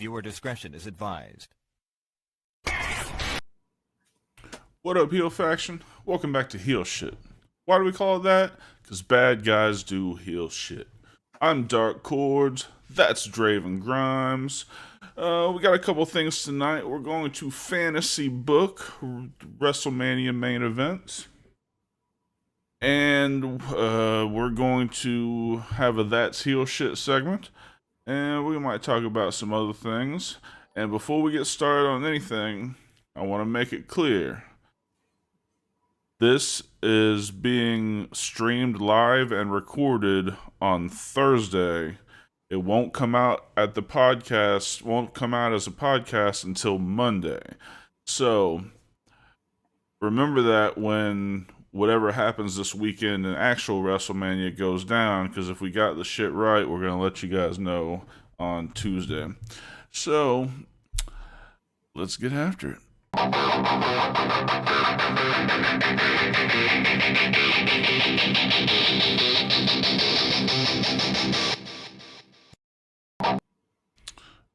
Viewer discretion is advised. What up, Heel Faction? Welcome back to Heel Shit. Why do we call it that? Because bad guys do heel shit. I'm Dark Chords. That's Draven Grimes. We got a couple things tonight. We're going to fantasy book WrestleMania main event. And we're going to have a That's Heel Shit segment. And we might talk about some other things. And before we get started on anything, I want to make it clear. This is being streamed live and recorded on Thursday. It won't come out as a podcast until Monday. So remember that when whatever happens this weekend in actual WrestleMania goes down, because if we got the shit right, we're going to let you guys know on Tuesday. So let's get after it.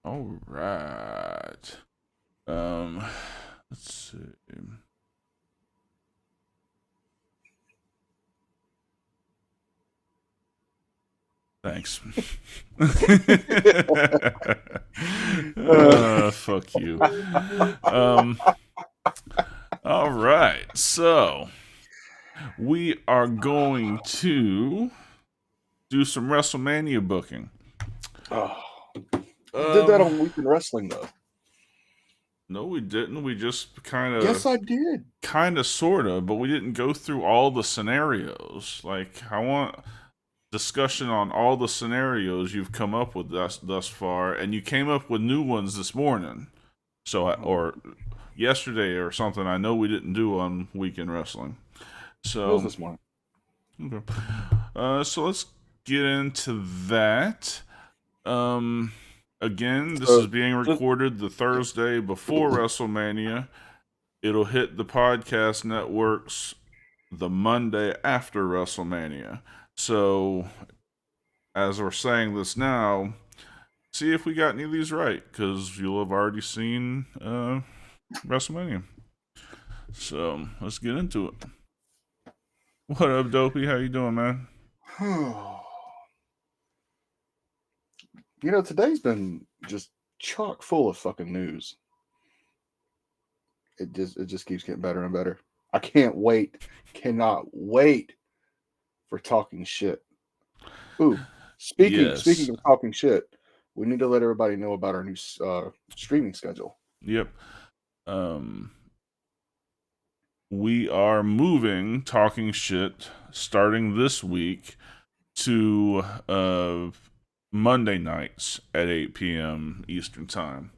All right. Let's see. Thanks. Fuck you. All right. So we are going to do some WrestleMania booking. Oh, did that on Weekend Wrestling though? No, we didn't. We just kind of. Yes, I did. Kind of, sort of, but we didn't go through all the scenarios. Like, I want discussion on all the scenarios you've come up with thus far, and you came up with new ones this morning. So, or yesterday or something. I know we didn't do on Weekend Wrestling. So It was this morning. Okay. So let's get into that. Again, this is being recorded the Thursday before WrestleMania. It'll hit the podcast networks the Monday after WrestleMania. So, as we're saying this now, see if we got any of these right, because you'll have already seen WrestleMania. So, let's get into it. What up, Dopey? How you doing, man? You know, today's been just chock full of fucking news. It just keeps getting better and better. I cannot wait for talking shit. Ooh, speaking of talking shit, we need to let everybody know about our new streaming schedule. Yep. We are moving Talking Shit starting this week to Monday nights at 8 p.m. Eastern Time.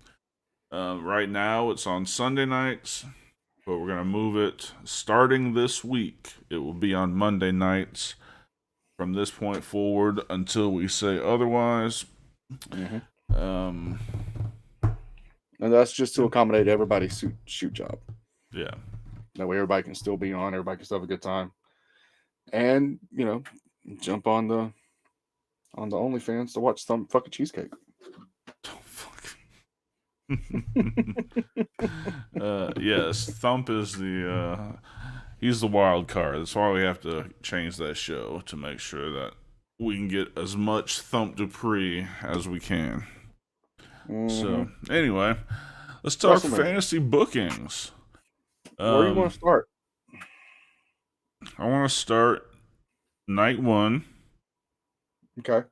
Right now it's on Sunday nights, but we're going to move it starting this week. It will be on Monday nights from this point forward until we say otherwise. Mm-hmm. And that's just to accommodate everybody's shoot job. Yeah. That way everybody can still be on, everybody can still have a good time. And, you know, jump on the OnlyFans to watch some fucking cheesecake. Oh, fuck. Yes, Thump is he's the wild card. That's why we have to change that show to make sure that we can get as much Thump Dupree as we can. Mm-hmm. So, anyway, let's talk fantasy bookings. Where do you want to start? I want to start night one. Okay.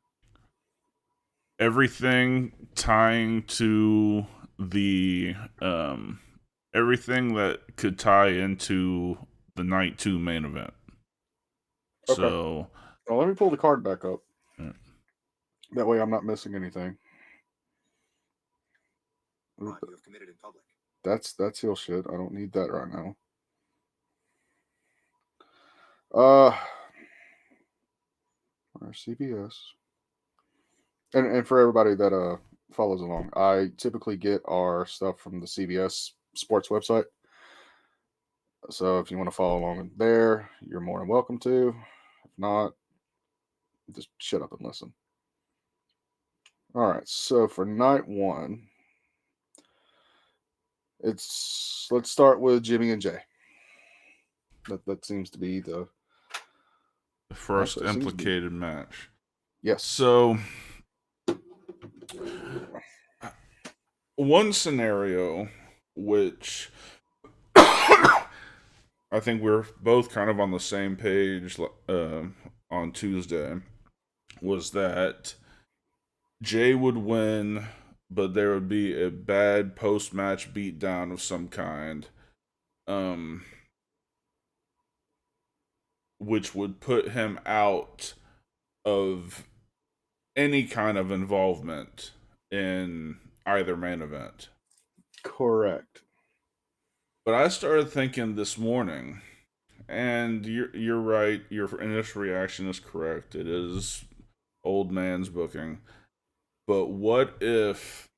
Everything tying to the everything that could tie into the night two main event. Okay. So, well, let me pull the card back up. Yeah. That way I'm not missing anything. You have committed in public. That's heel shit. I don't need that right now. Our CBS. And for everybody that follows along, I typically get our stuff from the CBS Sports website. So if you want to follow along there, you're more than welcome to. If not, just shut up and listen. All right. So for night one, Let's start with Jimmy and Jay. That seems to be the first actually, it seems to be, implicated match. yes. So, one scenario which I think we're both kind of on the same page on Tuesday was that Jay would win, but there would be a bad post-match beatdown of some kind, which would put him out of any kind of involvement in either main event. Correct. But I started thinking this morning, and you're right. Your initial reaction is correct. It is old man's booking. But what if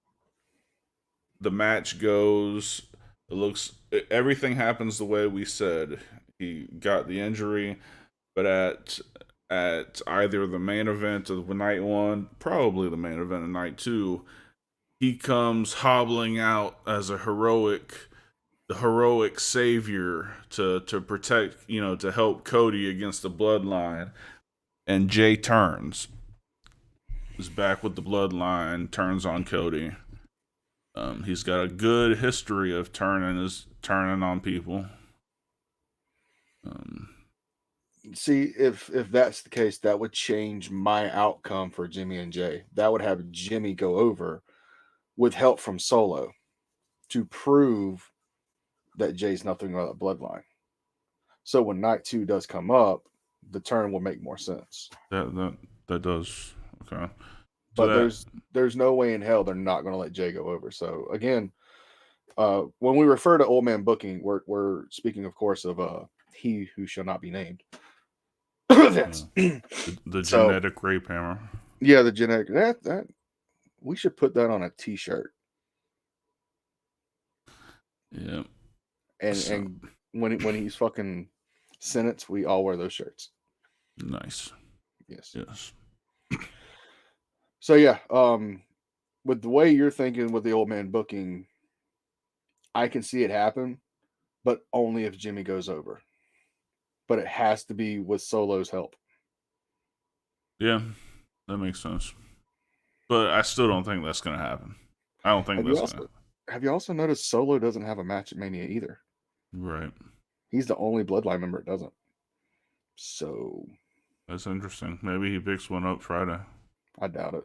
the match goes? Everything happens the way we said. He got the injury, but at either the main event of night one, probably the main event of night two, he comes hobbling out as the heroic savior to protect, to help Cody against the bloodline. And Jay is back with the bloodline, turns on Cody. He's got a good history of turning on people. See, if that's the case, that would change my outcome for Jimmy and Jay. That would have Jimmy go over with help from Solo to prove that Jay's nothing but a bloodline. So when night two does come up, the turn will make more sense. That does okay. But there's no way in hell they're not going to let Jay go over. So again, when we refer to old man booking, we're speaking, of course, of he who shall not be named. That's the genetic rape hammer. Yeah, the genetic that we should put that on a t-shirt. Yeah. And when he's fucking sentenced, we all wear those shirts. Nice. Yes. So yeah, with the way you're thinking with the old man booking, I can see it happen, but only if Jimmy goes over. But it has to be with Solo's help. Yeah, that makes sense. But I still don't think that's going to happen. I don't think that's going to happen. Have you also noticed Solo doesn't have a match at Mania either? Right. He's the only Bloodline member that doesn't. So that's interesting. Maybe he picks one up Friday. I doubt it.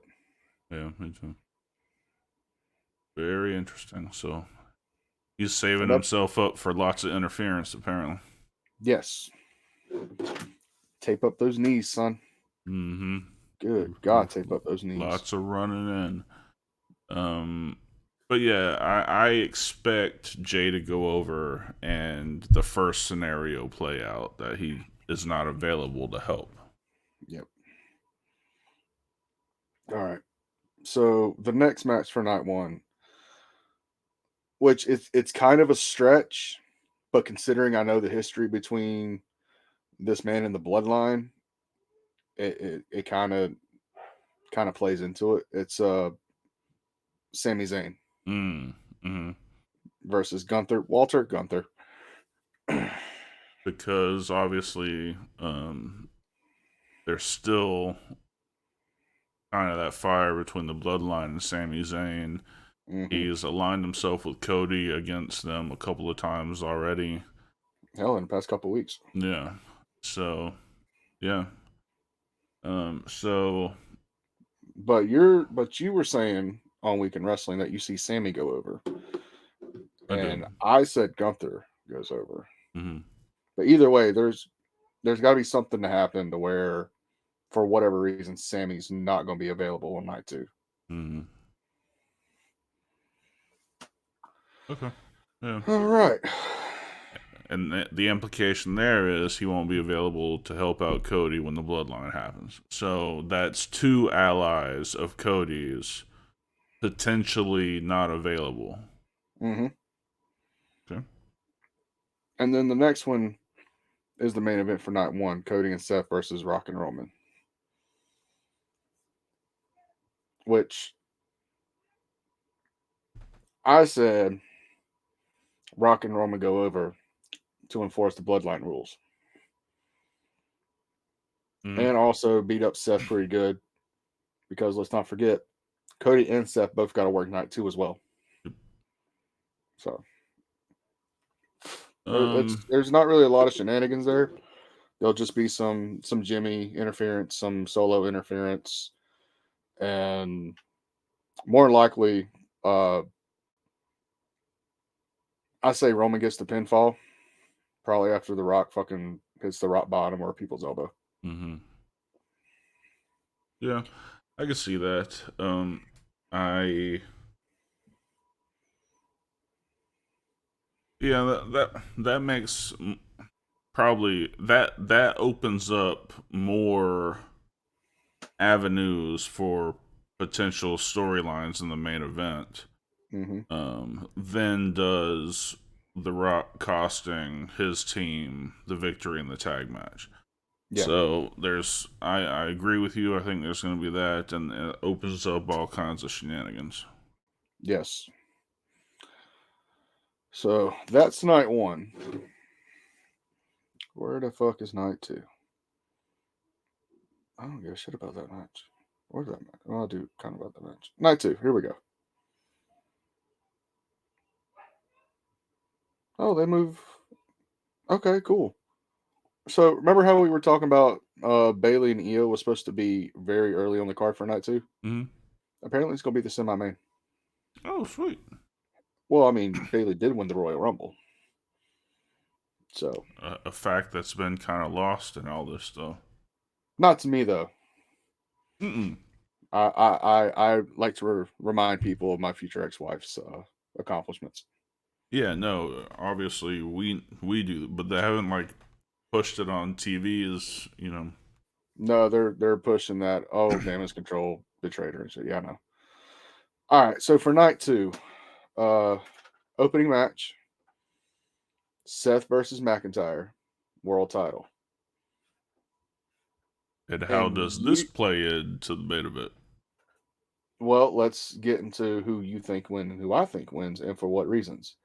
Yeah, me too. Very interesting. So he's saving himself up for lots of interference, apparently. Yes. Tape up those knees, son. Mm-hmm. Good God, tape up those knees. Lots of running in. But yeah, I expect Jay to go over and the first scenario play out that he is not available to help. Yep. All right. So the next match for night one, which it's kind of a stretch, but considering I know the history between this man and the bloodline, it kind of plays into it. It's Sami Zayn versus Walter Gunther. Because obviously there's still kind of that fire between the bloodline and Sami Zayn. Mm-hmm. He's aligned himself with Cody against them a couple of times already. Hell, in the past couple of weeks. Yeah. So, yeah. But you were saying on Weekend Wrestling that you see Sammy go over. I said Gunther goes over. Mm-hmm. But either way, there's got to be something to happen to where, for whatever reason, Sammy's not going to be available on night two. Mm-hmm. Okay. Yeah. All right. And the implication there is he won't be available to help out Cody when the bloodline happens. So that's two allies of Cody's potentially not available. Mm-hmm. Okay. And then the next one is the main event for night one, Cody and Seth versus Rock and Roman. Which I said Rock and Roman go over to enforce the bloodline rules. And also beat up Seth pretty good because let's not forget, Cody and Seth both got to work night 2 as well. So there's not really a lot of shenanigans there. There'll just be some Jimmy interference, some solo interference, and more likely, I say Roman gets the pinfall, probably after the Rock fucking hits the rock bottom or people's elbow. Mm-hmm. Yeah, I can see that. That makes probably that opens up more avenues for potential storylines in the main event. Than does The Rock costing his team the victory in the tag match. Yeah. So I agree with you. I think there's going to be that, and it opens up all kinds of shenanigans. Yes. So that's night 1. Where the fuck is night 2? I don't give a shit about that match. Where's that match? Well, I'll do kind of about the match. Night 2. Here we go. Oh, they move. Okay, cool. So remember how we were talking about Bailey and Io was supposed to be very early on the card for night 2? Mm-hmm. Apparently, it's going to be the semi-main. Oh, sweet. Well, I mean, Bailey did win the Royal Rumble. So a fact that's been kind of lost in all this stuff. Not to me, though. Mm-mm. I like to remind people of my future ex-wife's accomplishments. Yeah, no, obviously we do, but they haven't like pushed it on TV as, you know. No, they're pushing that. Oh, damage control betrayed her. So yeah, I know. All right, so for night 2, opening match, Seth versus McIntyre, world title. And how does this play into the main event? Well, let's get into who you think wins and who I think wins, and for what reasons.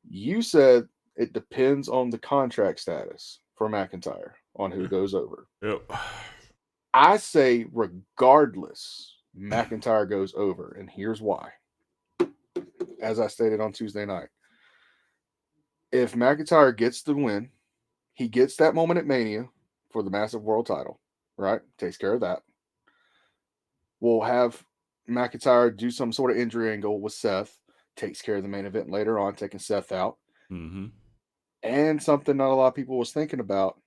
You said it depends on the contract status for McIntyre on who goes over. Yep. I say regardless, McIntyre goes over, and here's why. As I stated on Tuesday night, if McIntyre gets the win, he gets that moment at Mania for the massive world title, right? Takes care of that. We'll have McIntyre do some sort of injury angle with Seth, takes care of the main event later on, taking Seth out. Mm-hmm. And something not a lot of people was thinking about,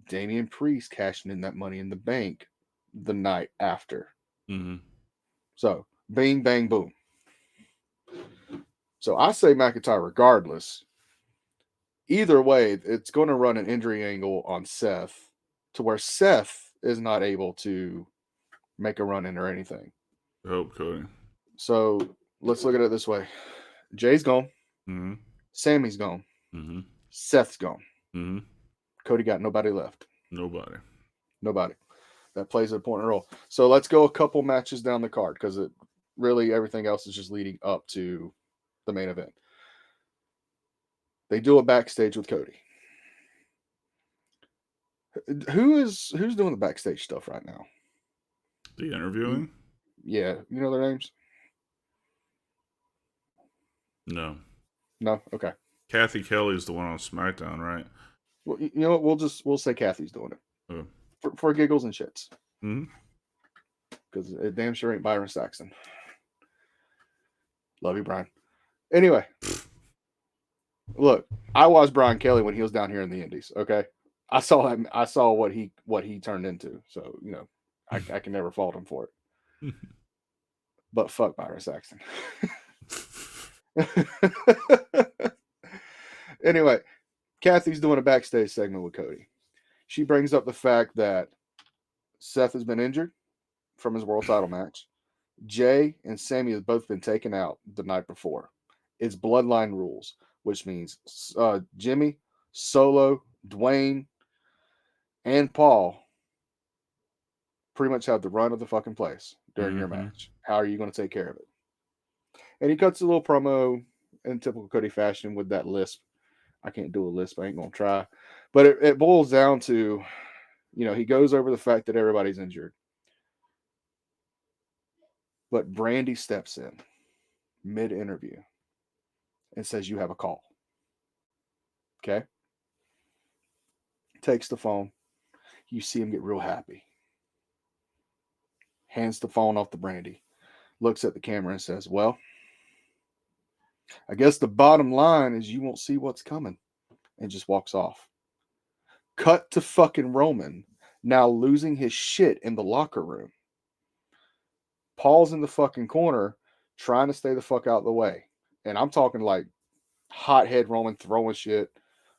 Damian Priest cashing in that Money in the Bank the night after. Mm-hmm. So, bing, bang, boom. So I say McIntyre regardless. Either way, it's going to run an injury angle on Seth to where Seth is not able to make a run in or anything. Hope Cody. So let's look at it this way. Jay's gone. Mm-hmm. Sammy's gone. Mm-hmm. Seth's gone. Mm-hmm. Cody got nobody left. Nobody. That plays an important role. So let's go a couple matches down the card because it really everything else is just leading up to the main event. They do a backstage with Cody. Who's doing the backstage stuff right now? The interviewing? Yeah, you know their names? No. Okay. Kathy Kelly's the one on SmackDown, right? Well, you know what? We'll say Kathy's doing it for giggles and shits. Because it damn sure ain't Byron Saxton. Love you, Brian. Anyway, look, I watched Brian Kelly when he was down here in the Indies. Okay, I saw him. I saw what he turned into. So you know, I can never fault him for it. But fuck Byron Saxton. Anyway, Kathy's doing a backstage segment with Cody. She brings up the fact that Seth has been injured from his world title match. Jay and Sammy have both been taken out the night before. It's bloodline rules, which means Jimmy, Solo, Dwayne, and Paul pretty much have the run of the fucking place during your match. How are you going to take care of it? And he cuts a little promo in typical Cody fashion with that lisp. I can't do a lisp. I ain't gonna try. But it boils down to, he goes over the fact that everybody's injured. But Brandy steps in mid-interview and says, "You have a call." Okay? Takes the phone. You see him get real happy. Hands the phone off to Brandy. Looks at the camera and says, "Well, I guess the bottom line is you won't see what's coming." And just walks off. Cut to fucking Roman, now losing his shit in the locker room. Paul's in the fucking corner trying to stay the fuck out of the way. And I'm talking like hothead Roman throwing shit,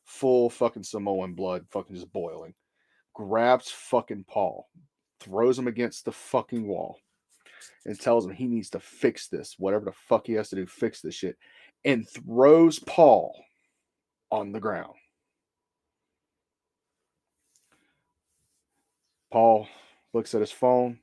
full fucking Samoan blood, fucking just boiling. Grabs fucking Paul, throws him against the fucking wall, and tells him he needs to fix this, whatever the fuck he has to do, fix this shit, and throws Paul on the ground. Paul looks at his phone,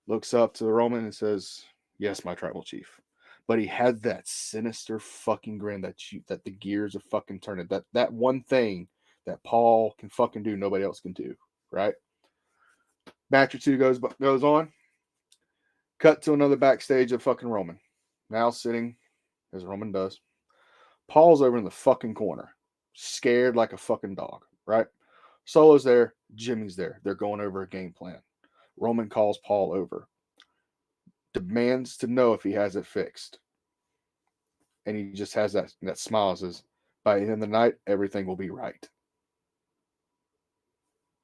looks up to Roman and says, "Yes, my tribal chief." But he had that sinister fucking grin that the gears are fucking turning. That one thing that Paul can fucking do, nobody else can do, right? Match or two goes on. Cut to another backstage of fucking Roman. Now sitting, as Roman does. Paul's over in the fucking corner, scared like a fucking dog, right? Solo's there, Jimmy's there. They're going over a game plan. Roman calls Paul over. Demands to know if he has it fixed. And he just has that smile and says, "By the end of the night, everything will be right."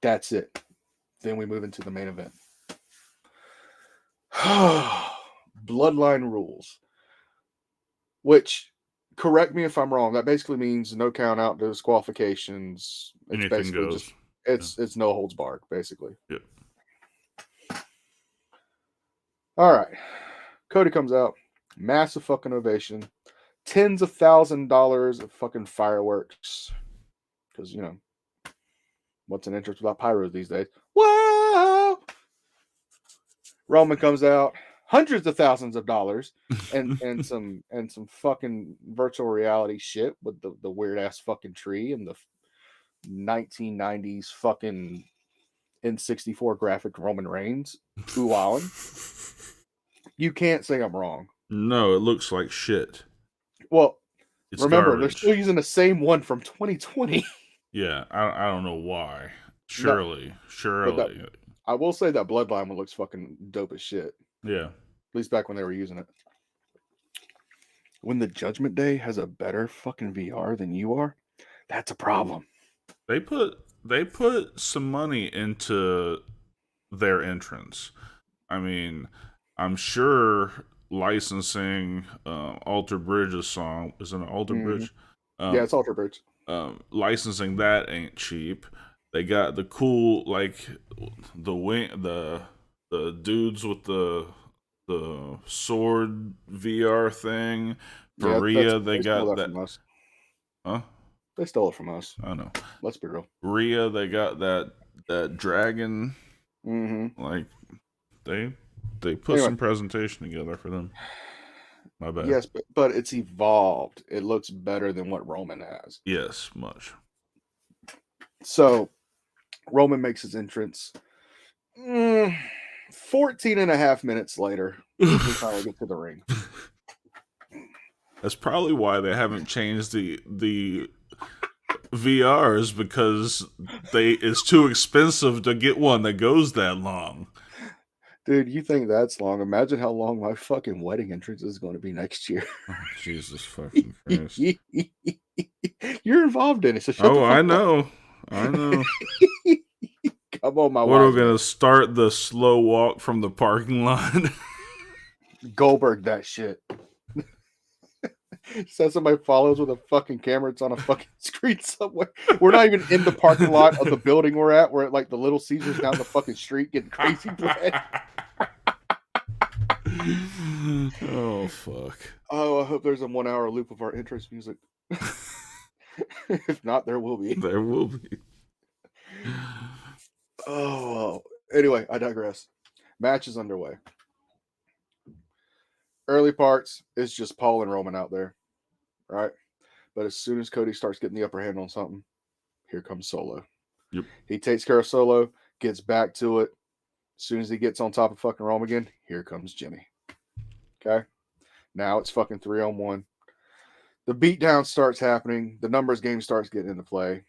That's it. Then we move into the main event. Bloodline rules. Which, correct me if I'm wrong, that basically means no count out, disqualifications. It's Anything basically goes. It's no holds barred, basically. Yep. All right. Cody comes out. Massive fucking ovation. Tens of $1,000s of fucking fireworks. Because, what's an entrance without pyros these days? Wow! Roman comes out. Hundreds of thousands of dollars and some fucking virtual reality shit with the weird ass fucking tree and the 1990s fucking N64 graphic Roman Reigns. Ooh, Allen. You can't say I'm wrong. No, it looks like shit. Well, It's remember, garbage. they're still using the same one from 2020. Yeah, I don't know why. Surely. I will say that Bloodline one looks fucking dope as shit. Yeah. At least back when they were using it. When the Judgment Day has a better fucking VR than you are, that's a problem. They put some money into their entrance. I mean, I'm sure licensing Alter Bridge's song, is it an Alter Bridge? Yeah, it's Alter Bridge. Licensing that ain't cheap. They got the cool, like the dudes with the sword VR thing. For Rhea, they got that. From us. Huh? They stole it from us. I know. Let's be real. Rhea, they got that dragon. Mm-hmm. Like they put some presentation together for them. My bad. Yes, but it's evolved. It looks better than what Roman has. Yes, much. So Roman makes his entrance. 14 and a half minutes later, we finally get to the ring. That's probably why they haven't changed the VRs, because it's too expensive to get one that goes that long. Dude, you think that's long? Imagine how long my fucking wedding entrance is going to be next year. Oh, Jesus fucking Christ. You're involved in it, so shut the fuck I up. know. Come on, my What are wife. we going to start the slow walk from the parking lot? Goldberg that shit. Says somebody follows with a fucking camera. It's on a fucking screen somewhere. We're not even in the parking lot of the building we're at. We're at like the Little Caesars down the fucking street getting crazy bread. Oh, fuck. Oh, I hope there's a 1 hour loop of our entrance music. If not, there will be. There will be. Oh, anyway, I digress. Match is underway. Early parts is just Paul and Roman out there. right? But as soon as Cody starts getting the upper hand on something, here comes Solo. Yep. He takes care of Solo, gets back to it. As soon as he gets on top of fucking Rome again, here comes Jimmy. Okay? Now it's fucking 3-on-1. The beatdown starts happening. The numbers game starts getting into play.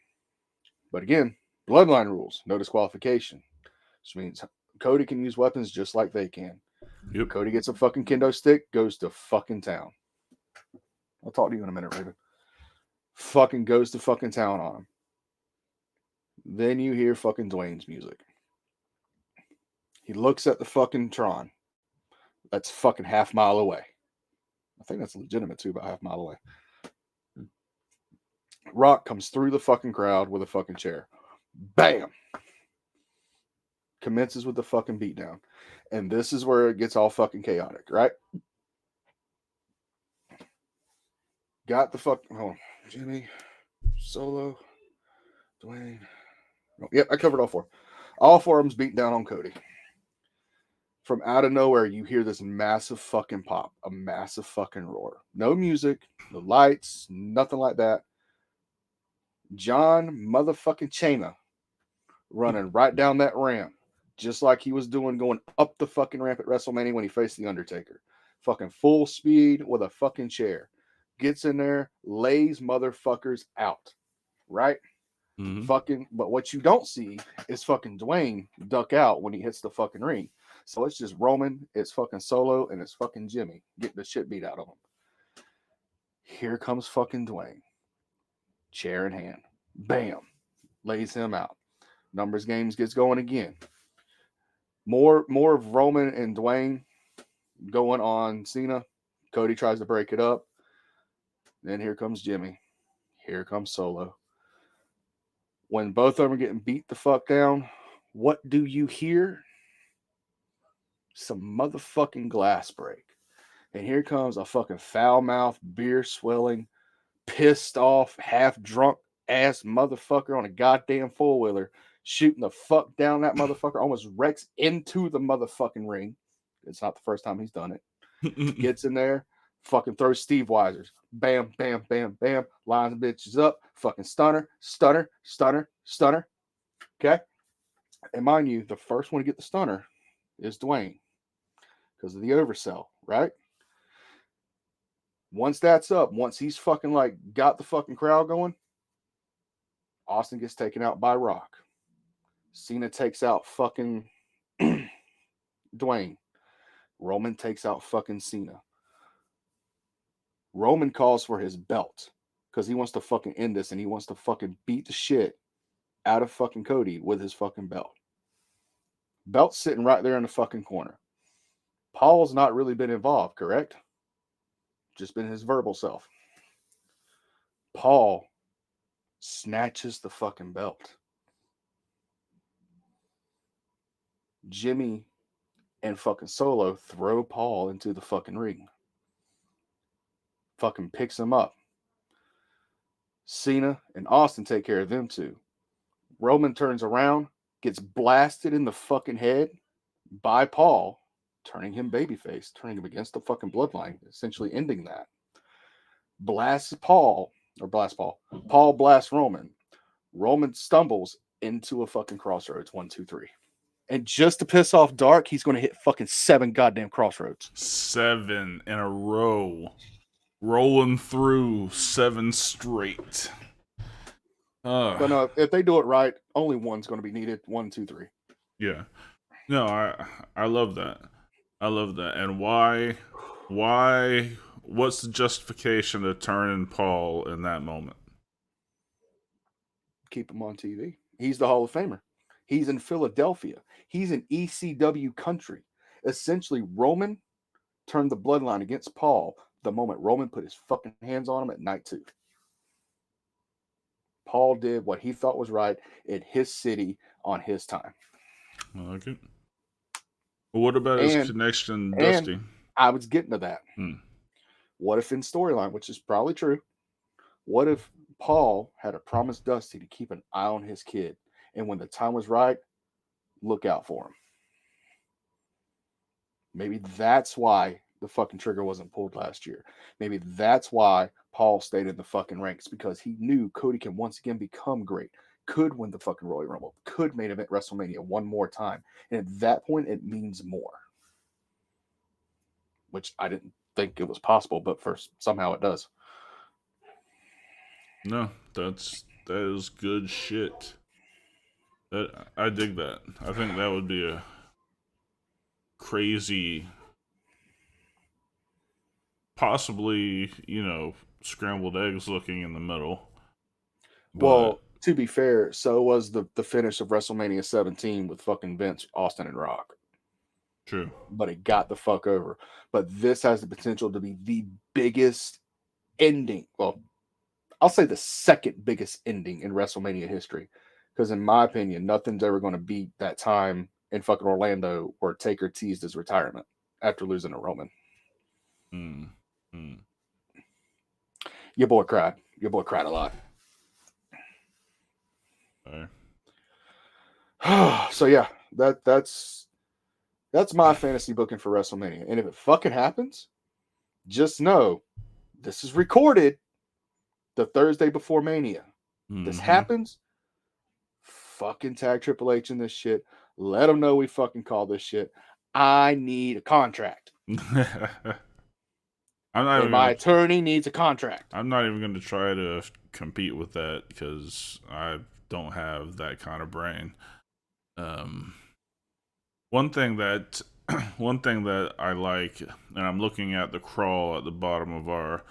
But again, bloodline rules, no disqualification. Which means Cody can use weapons just like they can. Yep. Cody gets a fucking kendo stick, goes to fucking town. I'll talk to you in a minute, Raven. Fucking goes to fucking town on him. Then you hear fucking Dwayne's music. He looks at the fucking Tron. That's fucking half-mile away. I think that's legitimate too, about half-mile away. Rock comes through the fucking crowd with a fucking chair. Bam! Commences with the fucking beatdown. And this is where it gets all fucking chaotic, right? Got the fucking... Hold on. Jimmy, Solo, Dwayne. Oh, yep, I covered all four. All four of them's beating down on Cody. From out of nowhere, you hear this massive fucking pop, a massive fucking roar. No music, no lights, nothing like that. John motherfucking Cena running right down that ramp, just like he was doing going up the fucking ramp at WrestleMania when he faced The Undertaker. Fucking full speed with a fucking chair. Gets in there, lays motherfuckers out. Right? Mm-hmm. Fucking, but what you don't see is fucking Dwayne duck out when he hits the fucking ring. So it's just Roman, it's fucking Solo, and it's fucking Jimmy getting the shit beat out of him. Here comes fucking Dwayne. Chair in hand. Bam. Lays him out. Numbers games gets going again. More of Roman and Dwayne going on Cena. Cody tries to break it up. Then here comes Jimmy. Here comes Solo. When both of them are getting beat the fuck down, what do you hear? Some motherfucking glass break. And here comes a fucking foul-mouthed, beer-swelling, pissed off, half-drunk ass motherfucker on a goddamn four-wheeler, shooting the fuck down that motherfucker, almost wrecks into the motherfucking ring. It's not the first time he's done it. Gets in there, fucking throws Steve Weisers. Bam, bam, bam, bam. Lines bitches up. Fucking stunner, stunner, stunner, stunner. Okay? And mind you, the first one to get the stunner is Dwayne because of the oversell, right? Once that's up, once he's fucking like got the fucking crowd going, Austin gets taken out by Rock. Cena takes out fucking Dwayne. Roman takes out fucking Cena. Roman calls for his belt because he wants to fucking end this and he wants to fucking beat the shit out of fucking Cody with his fucking belt. Belt's sitting right there in the fucking corner. Paul's not really been involved, correct? Just been his verbal self. Paul snatches the fucking belt. Jimmy and fucking Solo throw Paul into the fucking ring. Fucking picks him up. Cena and Austin take care of them too. Roman turns around, gets blasted in the fucking head by Paul, turning him babyface, turning him against the fucking bloodline, essentially ending that. Paul blasts Roman. Roman stumbles into a fucking crossroads. 1, 2, 3. And just to piss off Dark, he's going to hit fucking 7 goddamn crossroads. 7 in a row. Rolling through 7 straight. But no, if they do it right, only one's going to be needed. 1, 2, 3. Yeah. No, I love that. I love that. And why? What's the justification to turning Paul in that moment? Keep him on TV. He's the Hall of Famer. He's in Philadelphia. He's in ECW country. Essentially, Roman turned the bloodline against Paul the moment Roman put his fucking hands on him at night 2. Paul did what he thought was right in his city on his time. I like it. Well, what about his connection to Dusty? I was getting to that. What if in storyline, which is probably true, what if Paul had promised Dusty to keep an eye on his kid, and when the time was right, look out for him? Maybe that's why the fucking trigger wasn't pulled last year. Maybe that's why Paul stayed in the fucking ranks because he knew Cody can once again become great, could win the fucking Royal Rumble, could main event WrestleMania one more time. And at that point, it means more. Which I didn't think it was possible, but somehow it does. No, that is good shit. I dig that. I think that would be a crazy, possibly, scrambled eggs looking in the middle. But, well, to be fair, so was the finish of WrestleMania 17 with fucking Vince, Austin, and Rock. True. But it got the fuck over. But this has the potential to be the biggest ending. Well, I'll say the second biggest ending in WrestleMania history. Because in my opinion, nothing's ever going to beat that time in fucking Orlando where Taker teased his retirement after losing to Roman. Your boy cried. Your boy cried a lot. So yeah, that's my fantasy booking for WrestleMania. And if it fucking happens, just know this is recorded the Thursday before Mania. This happens, fucking tag Triple H in this shit. Let them know we fucking call this shit. I need a contract. My attorney needs a contract. I'm not even going to try to compete with that because I don't have that kind of brain. One thing that I like, and I'm looking at the crawl at the bottom of our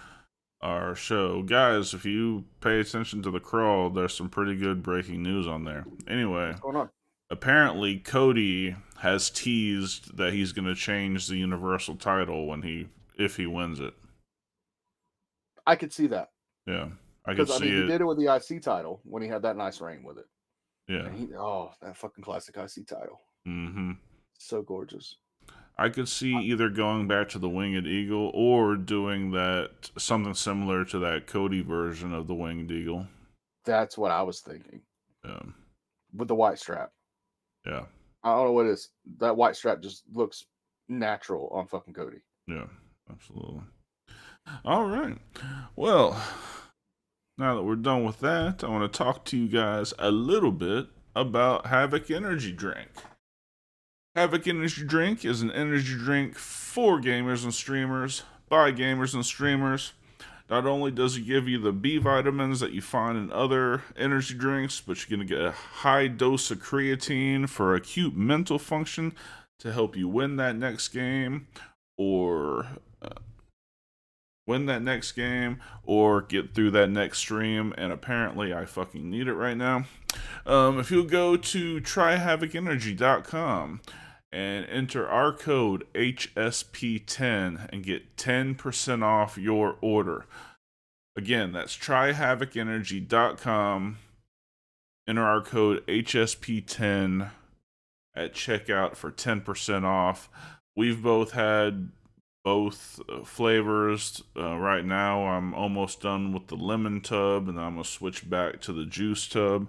show, guys. If you pay attention to the crawl, there's some pretty good breaking news on there. Anyway, what's going on? Apparently Cody has teased that he's going to change the Universal title if he wins it. I could see that. Yeah, I could see it. He did it with the IC title when he had that nice reign with it. Yeah. And that fucking classic IC title. So gorgeous. I could see either going back to the Winged Eagle or doing that something similar to that Cody version of the Winged Eagle. That's what I was thinking. Yeah. With the white strap. Yeah. I don't know what it is. That white strap just looks natural on fucking Cody. Yeah, absolutely. All right. Well, now that we're done with that, I want to talk to you guys a little bit about Havoc Energy Drink. Havoc Energy Drink is an energy drink for gamers and streamers, by gamers and streamers. Not only does it give you the B vitamins that you find in other energy drinks, but you're going to get a high dose of creatine for acute mental function to help you win that next game or get through that next stream. And apparently I fucking need it right now. If you'll go to tryhavocenergy.com and enter our code HSP10 and get 10% off your order. Again, that's tryhavocenergy.com. Enter our code HSP10 at checkout for 10% off. We've both had both flavors. Right now, I'm almost done with the lemon tub, and I'm going to switch back to the juice tub.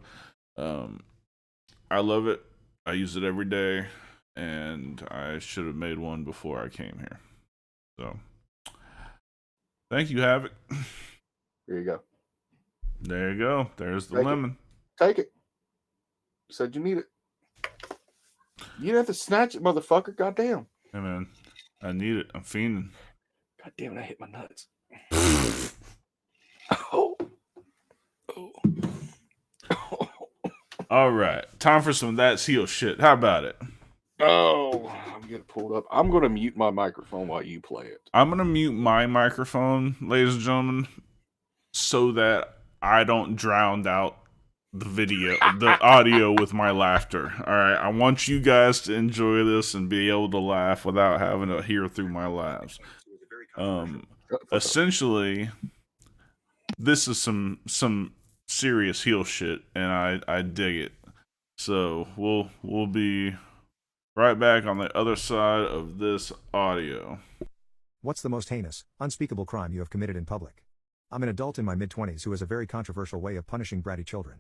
I love it. I use it every day, and I should have made one before I came here. So, thank you, Havoc. There you go. There you go. There's the lemon. Take it. You said you need it. You didn't have to snatch it, motherfucker. Goddamn. Hey, man. I need it. I'm fiending. God damn it, I hit my nuts. Oh. All right. Time for some That's Heel shit. How about it? Oh, I'm getting pulled up. I'm going to mute my microphone while you play it. I'm going to mute my microphone, ladies and gentlemen, so that I don't drown out the audio with my laughter. All right. I want you guys to enjoy this and be able to laugh without having to hear through my laughs. Essentially, this is some serious heel shit, and I dig it. So we'll be right back on the other side of this audio. What's the most heinous, unspeakable crime you have committed in public? I'm an adult in my mid-20s who has a very controversial way of punishing bratty children.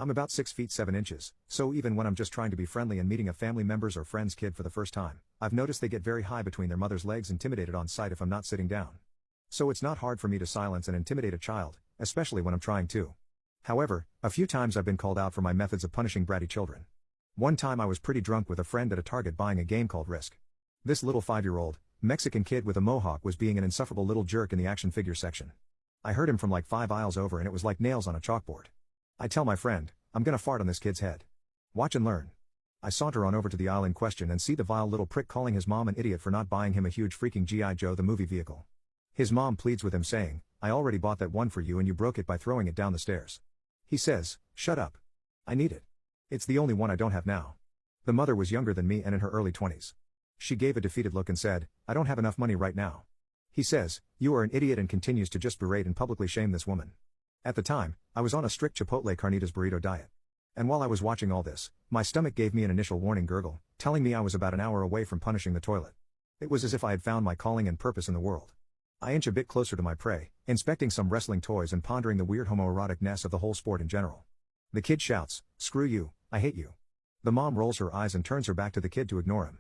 I'm about 6 feet 7 inches, so even when I'm just trying to be friendly and meeting a family member's or friend's kid for the first time, I've noticed they get very high between their mother's legs, intimidated on sight if I'm not sitting down. So it's not hard for me to silence and intimidate a child, especially when I'm trying to. However, a few times I've been called out for my methods of punishing bratty children. One time I was pretty drunk with a friend at a Target buying a game called Risk. This little 5-year-old, Mexican kid with a mohawk was being an insufferable little jerk in the action figure section. I heard him from like 5 aisles over and it was like nails on a chalkboard. I tell my friend, I'm gonna fart on this kid's head. Watch and learn. I saunter on over to the aisle in question and see the vile little prick calling his mom an idiot for not buying him a huge freaking G.I. Joe the movie vehicle. His mom pleads with him saying, I already bought that one for you and you broke it by throwing it down the stairs. He says, shut up. I need it. It's the only one I don't have now. The mother was younger than me and in her early 20s. She gave a defeated look and said, I don't have enough money right now. He says, you are an idiot, and continues to just berate and publicly shame this woman. At the time, I was on a strict Chipotle carnitas burrito diet. And while I was watching all this, my stomach gave me an initial warning gurgle, telling me I was about an hour away from punishing the toilet. It was as if I had found my calling and purpose in the world. I inch a bit closer to my prey, inspecting some wrestling toys and pondering the weird homoerotic-ness of the whole sport in general. The kid shouts, screw you, I hate you. The mom rolls her eyes and turns her back to the kid to ignore him.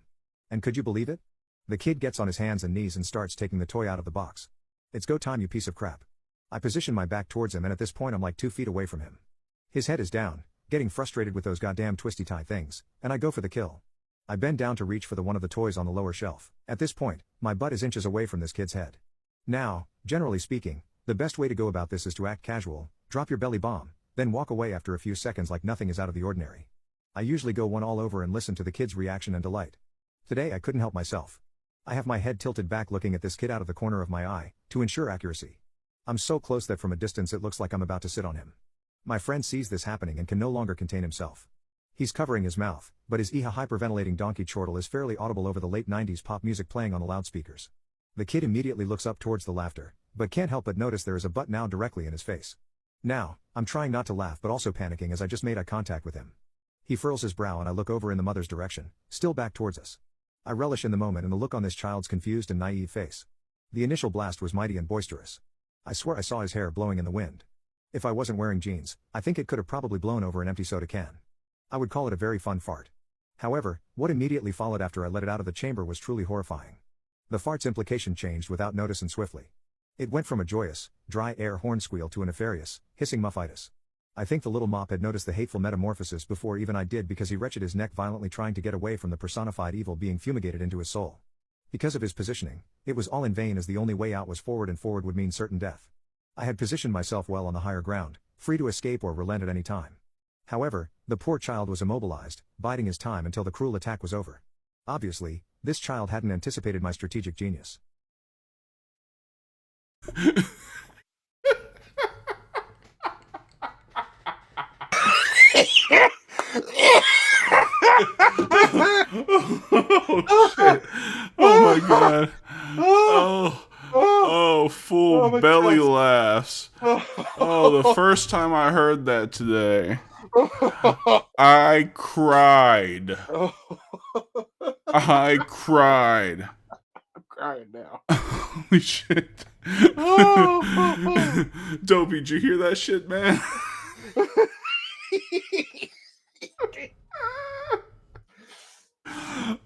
And could you believe it? The kid gets on his hands and knees and starts taking the toy out of the box. It's go time, you piece of crap. I position my back towards him and at this point I'm like 2 feet away from him. His head is down, getting frustrated with those goddamn twisty tie things, and I go for the kill. I bend down to reach for one of the toys on the lower shelf. At this point, my butt is inches away from this kid's head. Now, generally speaking, the best way to go about this is to act casual, drop your belly bomb, then walk away after a few seconds like nothing is out of the ordinary. I usually go one all over and listen to the kid's reaction and delight. Today I couldn't help myself. I have my head tilted back looking at this kid out of the corner of my eye, to ensure accuracy. I'm so close that from a distance it looks like I'm about to sit on him. My friend sees this happening and can no longer contain himself. He's covering his mouth, but his hyperventilating donkey chortle is fairly audible over the late 90s pop music playing on the loudspeakers. The kid immediately looks up towards the laughter, but can't help but notice there is a butt now directly in his face. Now, I'm trying not to laugh but also panicking as I just made eye contact with him. He furrows his brow and I look over in the mother's direction, still back towards us. I relish in the moment and the look on this child's confused and naive face. The initial blast was mighty and boisterous. I swear I saw his hair blowing in the wind. If I wasn't wearing jeans, I think it could have probably blown over an empty soda can. I would call it a very fun fart. However, what immediately followed after I let it out of the chamber was truly horrifying. The fart's implication changed without notice and swiftly. It went from a joyous, dry air horn squeal to a nefarious, hissing muffitis. I think the little mop had noticed the hateful metamorphosis before even I did because he wrenched his neck violently trying to get away from the personified evil being fumigated into his soul. Because of his positioning, it was all in vain as the only way out was forward and forward would mean certain death. I had positioned myself well on the higher ground, free to escape or relent at any time. However, the poor child was immobilized, biding his time until the cruel attack was over. Obviously, this child hadn't anticipated my strategic genius. Oh shit! Oh my god! Oh, full belly chest. laughs. Oh, the first time I heard that today, I cried. I cried. I'm crying now. Holy shit! Dopey, did you hear that shit, man?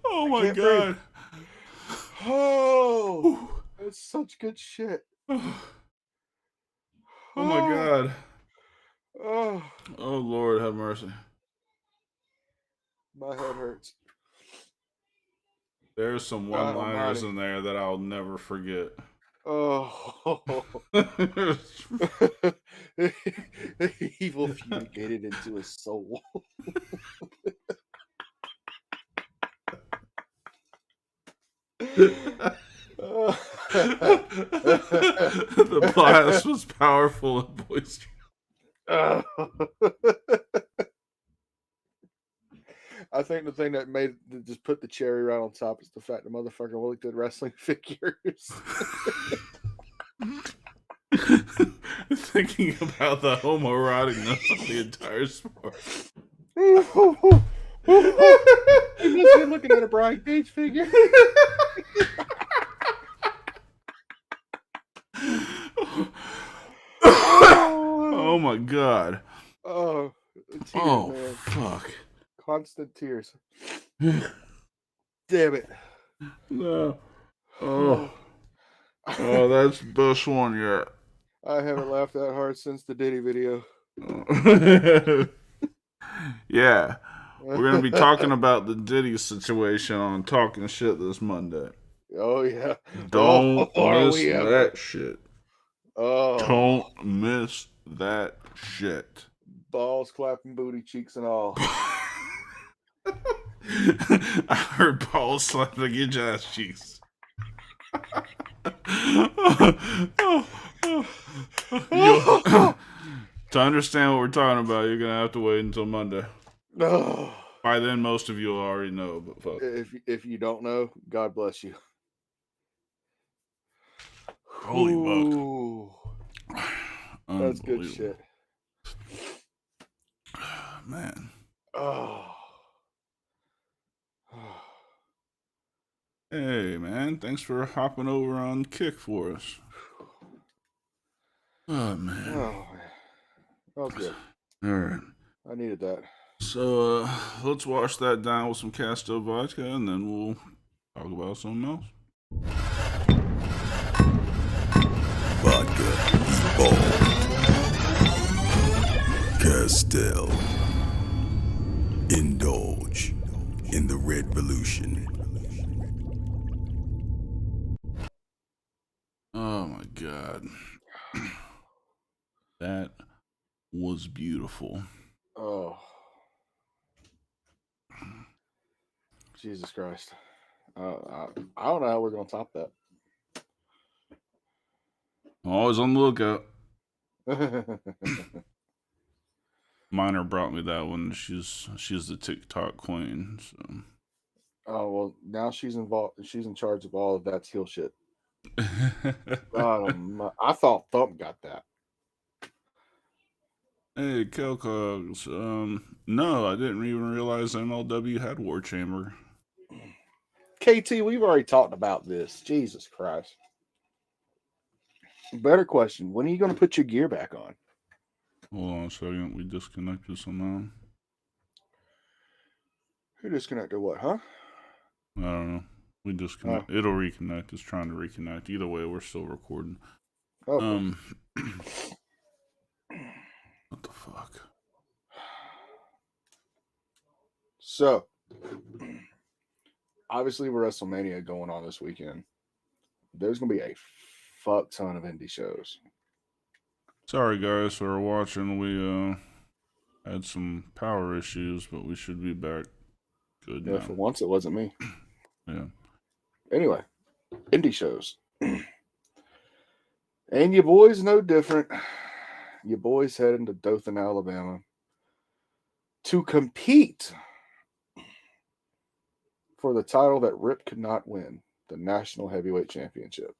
Oh my can't god! breathe. Oh, that's such good shit. Oh my god! Oh, Oh Lord, have mercy. my head hurts. There's some God one-liners almighty. in there that I'll never forget. Oh, evil fumigated into his soul. The blast was powerful and boisterous. I think the thing that just put the cherry right on top is the fact the motherfucker really did wrestling figures. Thinking about the homoeroticness of the entire sport. He must be looking at a Brian Cage figure. Oh my god. Oh, tears, Oh man. fuck. Constant tears. Damn it. No. Oh. Oh, that's the best one yet. I haven't laughed that hard since the Diddy video. Yeah. We're going to be talking about the Diddy situation on Talking Shit this Monday. Oh yeah. Don't Are miss we ever? that shit. Oh, Don't miss that shit. balls clapping, booty cheeks and all. I heard Paul slapping your ass cheeks. To understand what we're talking about, you're gonna have to wait until Monday. No. By then, most of you will already know. But fuck. If you don't know, God bless you. Holy fuck! Ooh, that's good shit. Man. Oh. Hey, man. Thanks for hopping over on Kick for us. Oh, man. Oh man, that was good. All right. I needed that. So, let's wash that down with some Casto vodka, and then we'll talk about something else. Vodka, ball, Castell. Indulge in the red revolution. Oh my god. That was beautiful. Oh, Jesus Christ. I don't know how we're going to top that. Always on the lookout. Minor brought me that one. She's the TikTok queen. So. Oh, well, now she's involved. She's in charge of all of that's heel shit. I thought Thump got that. Hey, Kelcogs. No, I didn't even realize MLW had War Chamber. KT, we've already talked about this. Jesus Christ. Better question. When are you going to put your gear back on? Hold on a second. We disconnected somehow. Who disconnected what, huh? I don't know. We disconnect. Oh. It'll reconnect. It's trying to reconnect. Either way, we're still recording. Okay. What the fuck? So, obviously, WrestleMania going on this weekend. There's going to be a fuck ton of indie shows. Sorry, guys, for watching. We had some power issues, but we should be back good now. For once, it wasn't me. Yeah. Anyway, indie shows. And your boys no different. Your boys heading to Dothan, Alabama to compete for the title that Rip could not win, the National Heavyweight Championship.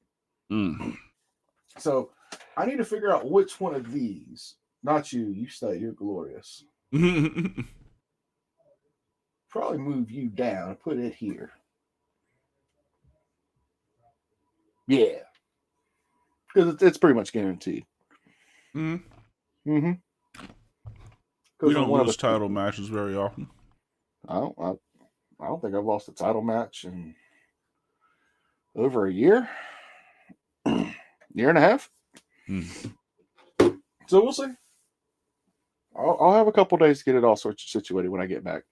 So I need to figure out which one of these, not you, you say you're glorious. Probably move you down and put it here. Yeah. Because it's pretty much guaranteed. We don't lose title matches very often. I don't think I've lost a title match in over a year. Year and a half. So we'll see. I'll have a couple days to get it all sorts of situated when I get back.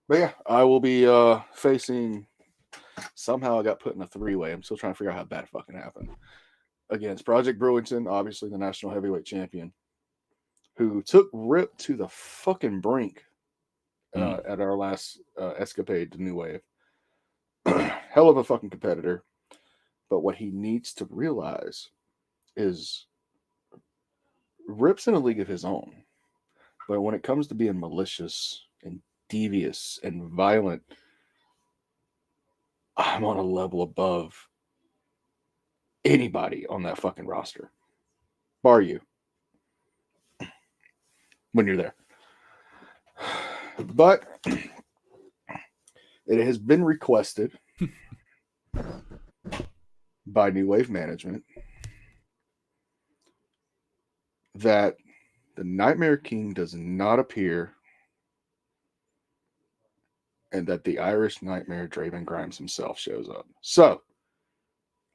But yeah, I will be facing. Somehow I got put in a three-way. I'm still trying to figure out how bad it fucking happened. Against Project Brewington, obviously the national heavyweight champion, who took Rip to the fucking brink at our last escapade to New Wave. Hell of a fucking competitor. But what he needs to realize is Rip's in a league of his own. But when it comes to being malicious and devious and violent, I'm on a level above anybody on that fucking roster. Bar you. When you're there. But it has been requested by New Wave Management that the Nightmare King does not appear and that the Irish Nightmare Draven Grimes himself shows up. So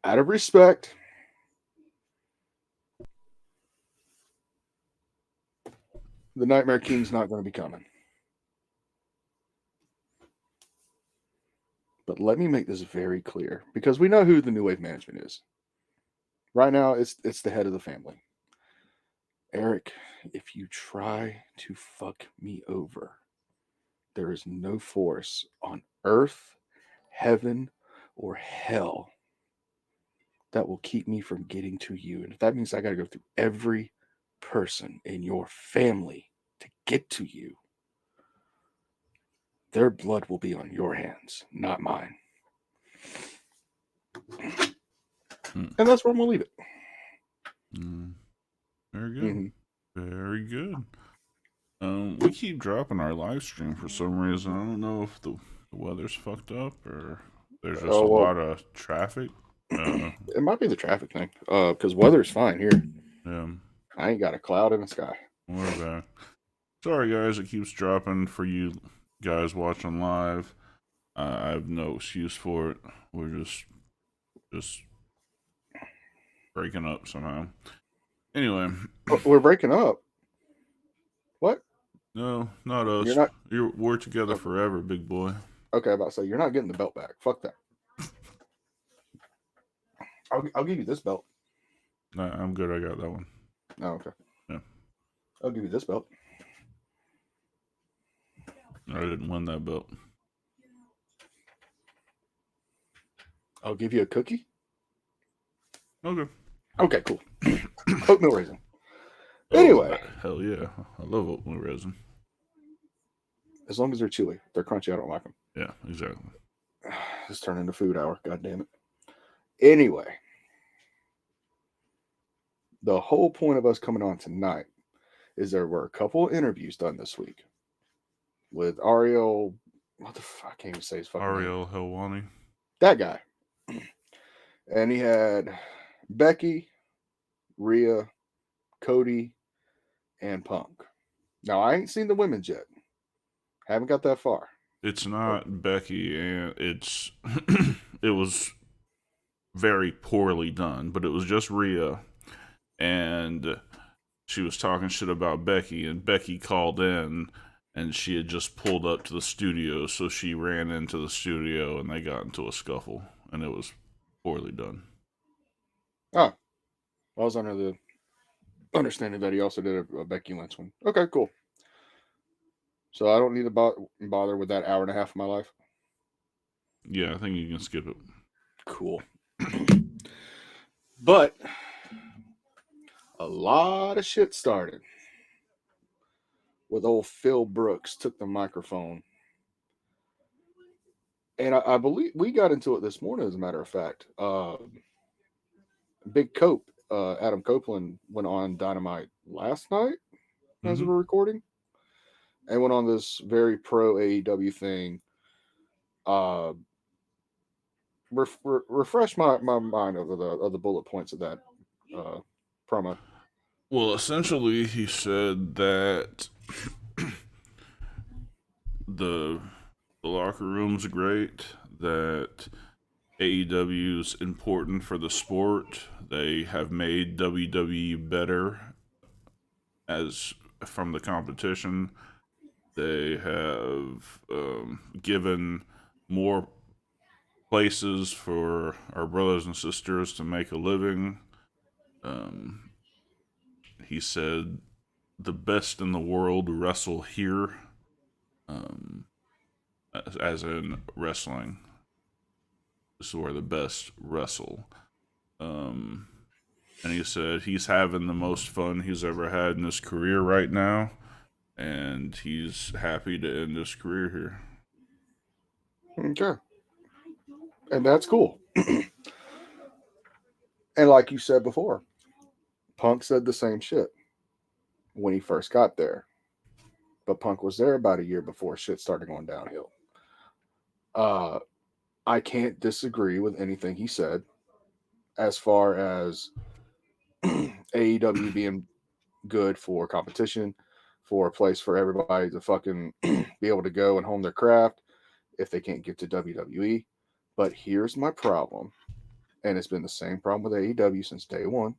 out of respect, the Nightmare King's not going to be coming. But let me make this very clear, because we know who the New Wave management is. Right now, it's the head of the family. Eric, if you try to fuck me over, there is no force on earth, heaven, or hell that will keep me from getting to you. And if that means I got to go through every person in your family to get to you, their blood will be on your hands, not mine. And that's where I'm going to leave it. Very good. Very good. We keep dropping our live stream for some reason. I don't know if the weather's fucked up or there's just a lot of traffic. It might be the traffic thing, because weather's fine here. Yeah. I ain't got a cloud in the sky. We're back. Sorry, guys, it keeps dropping for you guys watching live. I have no excuse for it. We're just breaking up somehow. Anyway. We're breaking up? What? No, not us. We're together forever, big boy. Okay, I'm about to say, you're not getting the belt back. Fuck that. I'll give you this belt. Nah, I'm good. I got that one. Oh, okay. Yeah. I'll give you this belt. I didn't win that belt. I'll give you a cookie. Okay. Okay, cool. Oatmeal raisin. Anyway. Hell yeah. I love oatmeal raisin. As long as they're chewy. They're crunchy. I don't like them. Yeah, exactly. It's turned into food hour. God damn it. Anyway. The whole point of us coming on tonight is there were a couple of interviews done this week with Ariel. What the fuck? I can't even say his fucking name. Ariel Helwani. That guy. And he had Becky, Rhea, Cody, and Punk. Now, I ain't seen the women's yet. Haven't got that far. It's not Becky, and it was very poorly done, but it was just Rhea, and she was talking shit about Becky, and Becky called in, and she had just pulled up to the studio, so she ran into the studio, and they got into a scuffle, and it was poorly done. Oh. I was under the understanding that he also did a Becky Lynch one. Okay, cool. So I don't need to bother with that hour and a half of my life? Yeah, I think you can skip it. Cool. But a lot of shit started with old Phil Brooks took the microphone. And I believe we got into it this morning, as a matter of fact. Big Cope, Adam Copeland, went on Dynamite last night as we were recording. And went on this very pro AEW thing. Refresh my mind of the bullet points of that promo. Well, essentially, he said that the locker room's great, that AEW's important for the sport. They have made WWE better as from the competition. They have given more places for our brothers and sisters to make a living. He said the best in the world wrestle here, as in wrestling. This is where the best wrestle. And he said he's having the most fun he's ever had in his career right now, and he's happy to end his career here. Okay. And that's cool. And like you said before, Punk said the same shit when he first got there. But Punk was there about a year before shit started going downhill. I can't disagree with anything he said as far as AEW being good for competition, for a place for everybody to fucking be able to go and hone their craft if they can't get to WWE. But here's my problem. And it's been the same problem with AEW since day one.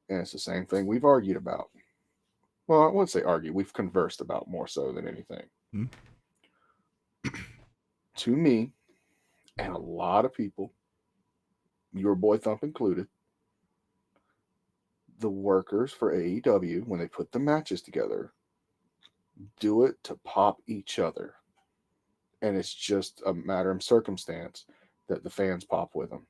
And it's the same thing we've argued about. Well, I wouldn't say argue. We've conversed about more so than anything. To me, and a lot of people, your boy Thump included, the workers for AEW, when they put the matches together, do it to pop each other. And it's just a matter of circumstance that the fans pop with them.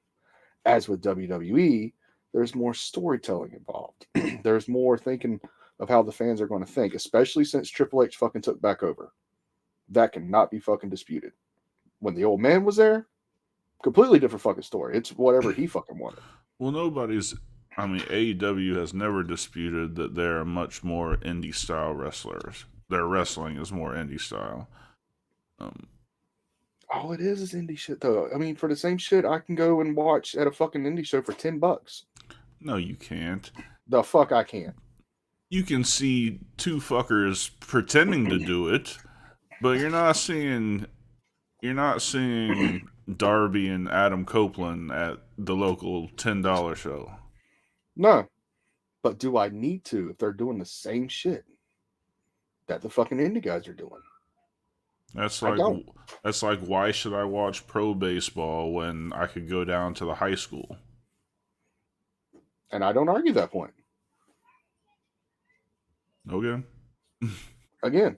As with WWE, there's more storytelling involved. There's more thinking of how the fans are going to think, especially since Triple H fucking took back over. That cannot be fucking disputed. When the old man was there, completely different fucking story. It's whatever he fucking wanted. Well, AEW has never disputed that they're much more indie style wrestlers. Their wrestling is more indie style. All it is indie shit, though. I mean, for the same shit, I can go and watch at a fucking indie show for $10. No, you can't. The fuck I can't. You can see two fuckers pretending to do it, but you're not seeing Darby and Adam Copeland at the local $10 show. No. But do I need to if they're doing the same shit that the fucking indie guys are doing? That's like why should I watch pro baseball when I could go down to the high school? And I don't argue that point. Okay. Again,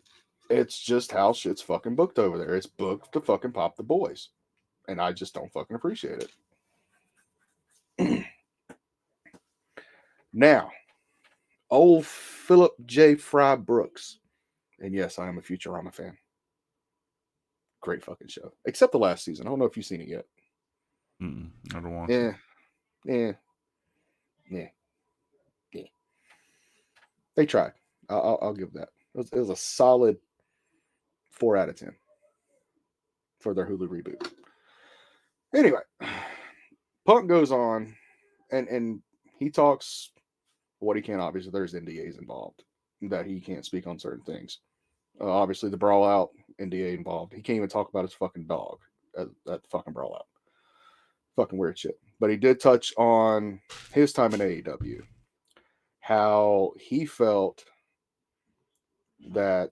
it's just how shit's fucking booked over there. It's booked to fucking pop the boys. And I just don't fucking appreciate it. Now, old Philip J. Fry Brooks. And yes, I am a Futurama fan. Great fucking show. Except the last season. I don't know if you've seen it yet. I don't want to. Yeah. They tried. I'll give that. It was a solid 4 out of 10 for their Hulu reboot. Anyway, Punk goes on and he talks what he can. Obviously, there's NDAs involved that he can't speak on certain things. Obviously, the brawl out NDA involved. He can't even talk about his fucking dog at the fucking brawl out. Fucking weird shit. But he did touch on his time in AEW. How he felt that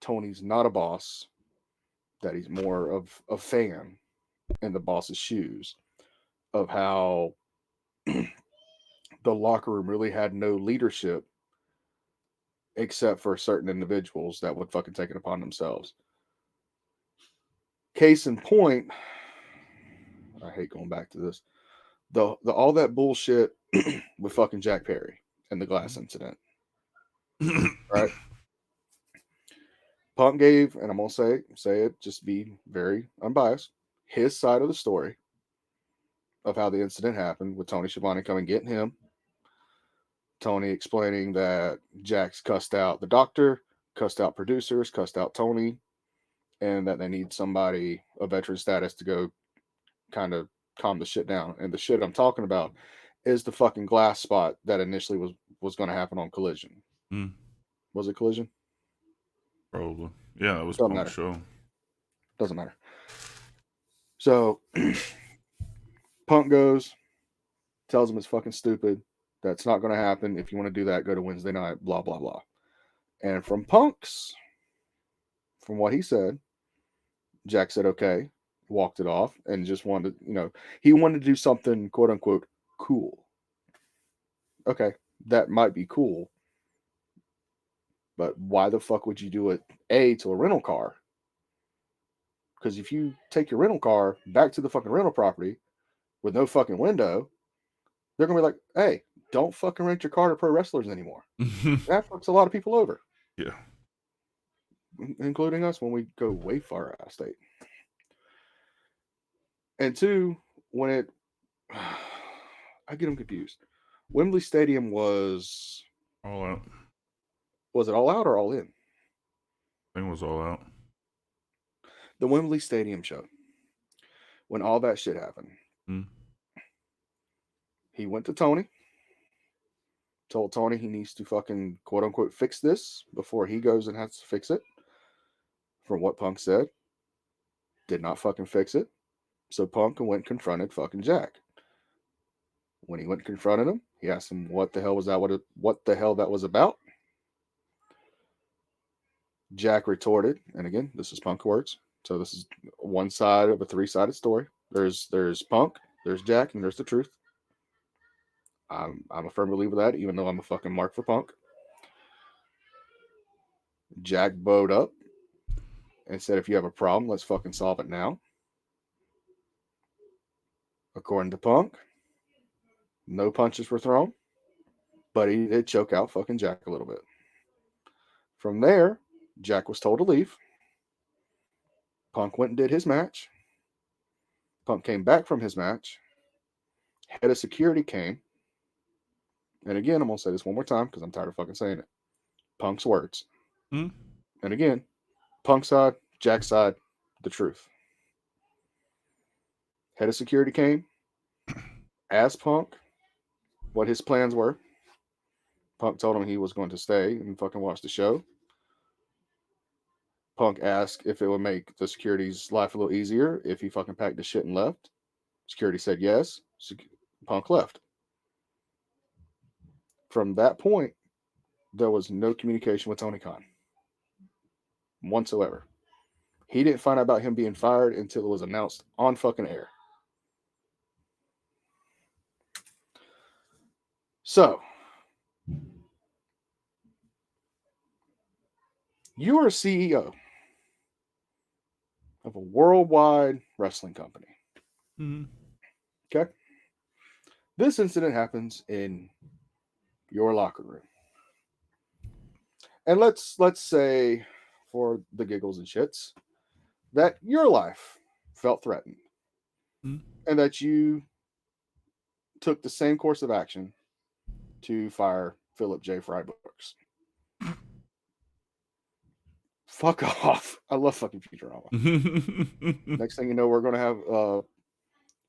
Tony's not a boss, that he's more of a fan in the boss's shoes, of how the locker room really had no leadership except for certain individuals that would fucking take it upon themselves. Case in point, I hate going back to this, the all that bullshit with fucking Jack Perry and the glass incident. Right? Punk gave, and I'm gonna say it, just be very unbiased, his side of the story of how the incident happened with Tony Schiavone coming getting him. Tony explaining that Jack's cussed out the doctor, cussed out producers, cussed out Tony, and that they need somebody of veteran status to go kind of calm the shit down. And the shit I'm talking about is the fucking glass spot that initially was going to happen on Collision. Was it Collision? Probably. Yeah, it was Doesn't Punk's matter. show. Doesn't matter. So Punk goes, tells him it's fucking stupid. That's not going to happen. If you want to do that, go to Wednesday night, blah, blah, blah. And from what he said, Jack said, okay, walked it off and just wanted, he wanted to do something, quote unquote, cool. Okay, that might be cool. But why the fuck would you do it, to a rental car? Because if you take your rental car back to the fucking rental property with no fucking window, they're going to be like, hey, don't fucking rent your car to pro wrestlers anymore. That fucks a lot of people over. Yeah. Including us when we go way far out of state. And two, I get them confused. Wembley Stadium was... All Out. Was it All Out or All In? I think it was All Out. The Wembley Stadium show. When all that shit happened. He went to Tony. Told Tony he needs to fucking, quote unquote, fix this before he goes and has to fix it. From what Punk said. Did not fucking fix it. So Punk went and confronted fucking Jack. When he went and confronted him, he asked him what the hell was that? What the hell that was about? Jack retorted, and again, this is Punk words. So this is one side of a three-sided story. There's Punk, there's Jack, and there's the truth. I'm a firm believer of that, even though I'm a fucking mark for Punk. Jack bowed up and said, if you have a problem, let's fucking solve it now. According to Punk, no punches were thrown, but he did choke out fucking Jack a little bit. From there, Jack was told to leave. Punk went and did his match. Punk came back from his match. Head of security came. And again, I'm going to say this one more time because I'm tired of fucking saying it. Punk's words. Hmm? And again, Punk side, Jack side, the truth. Head of security came, asked Punk what his plans were. Punk told him he was going to stay and fucking watch the show. Punk asked if it would make the security's life a little easier if he fucking packed his shit and left. Security said yes. Punk left. From that point, there was no communication with Tony Khan whatsoever. He didn't find out about him being fired until it was announced on fucking air. So, you are a CEO of a worldwide wrestling company. Mm-hmm. Okay? This incident happens in your locker room. And let's say, for the giggles and shits, that your life felt threatened. Mm-hmm. And that you took the same course of action to fire Philip J. Frybrooks. Fuck off. I love fucking Futurama. Next thing you know, we're going to have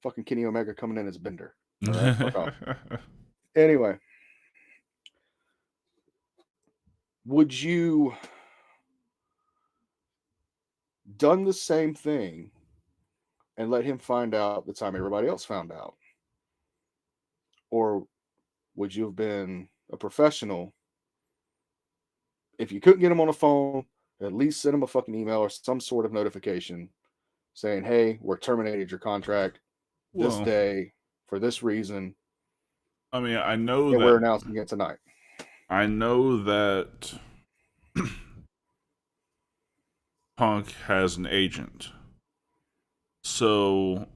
fucking Kenny Omega coming in as Bender. All right? Fuck off. Anyway. Would you done the same thing and let him find out the time everybody else found out? Or would you have been a professional? If you couldn't get him on the phone, at least send him a fucking email or some sort of notification saying, hey, we're terminated your contract this day for this reason. I mean, I know and that we're announcing it tonight. I know that Punk has an agent. So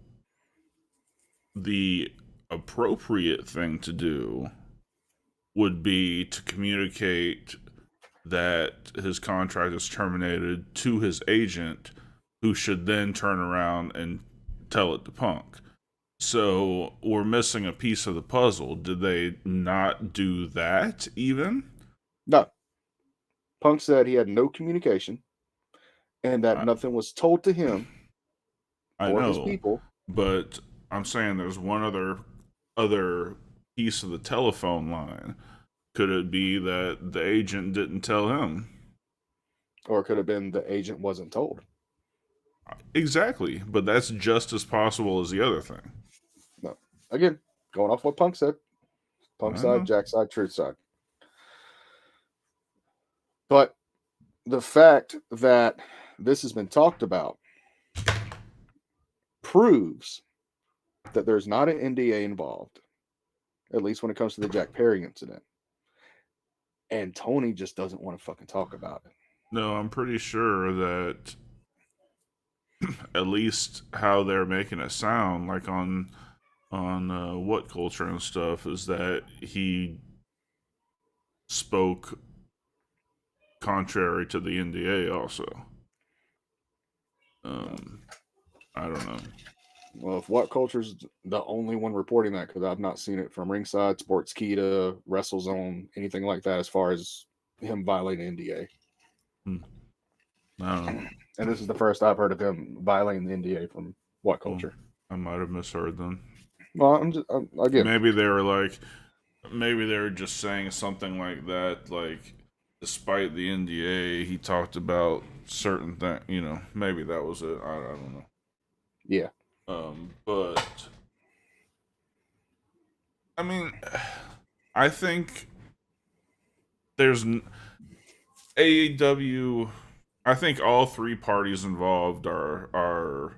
the appropriate thing to do would be to communicate that his contract is terminated to his agent, who should then turn around and tell it to Punk. So we're missing a piece of the puzzle. Did they not do that even? No. Punk said he had no communication and that nothing was told to him or his people. But I'm saying there's one other piece of the telephone line. Could it be that the agent didn't tell him? Or it could have been the agent wasn't told. Exactly. But that's just as possible as the other thing. No. Again, going off what Punk said. Punk side, Jack side, truth side. But the fact that this has been talked about proves that there's not an NDA involved, at least when it comes to the Jack Perry incident. And Tony just doesn't want to fucking talk about it. No, I'm pretty sure that at least how they're making it sound, like on What Culture and stuff, is that he spoke contrary to the NDA also. I don't know. Well, if What Culture's the only one reporting that, because I've not seen it from Ringside, Sportskeeda, WrestleZone, anything like that, as far as him violating NDA. I don't know. And this is the first I've heard of him violating the NDA from What Culture. I might have misheard then. Well, again. Maybe they were just saying something like that, like, despite the NDA, he talked about certain things, maybe that was it. I don't know. Yeah. But I mean, I think there's AEW. I think all three parties involved are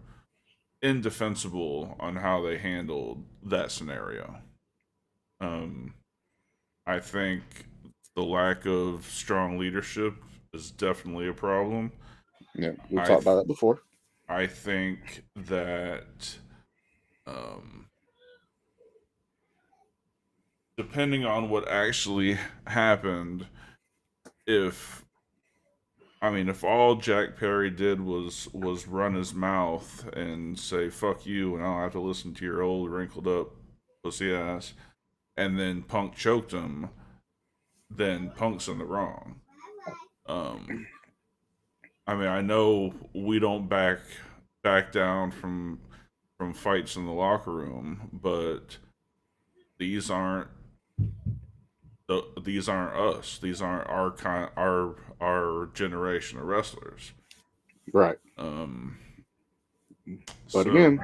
indefensible on how they handled that scenario. Um, I think the lack of strong leadership is definitely a problem. Yeah, we've I talked th- about that before. I think that um, depending on what actually happened, if if all Jack Perry did was run his mouth and say "fuck you" and I don't have to listen to your old wrinkled up pussy ass, and then Punk choked him, then Punk's in the wrong. Um, I know we don't back down from fights in the locker room, but these aren't these aren't us. These aren't our generation of wrestlers. Right. Um, But so again,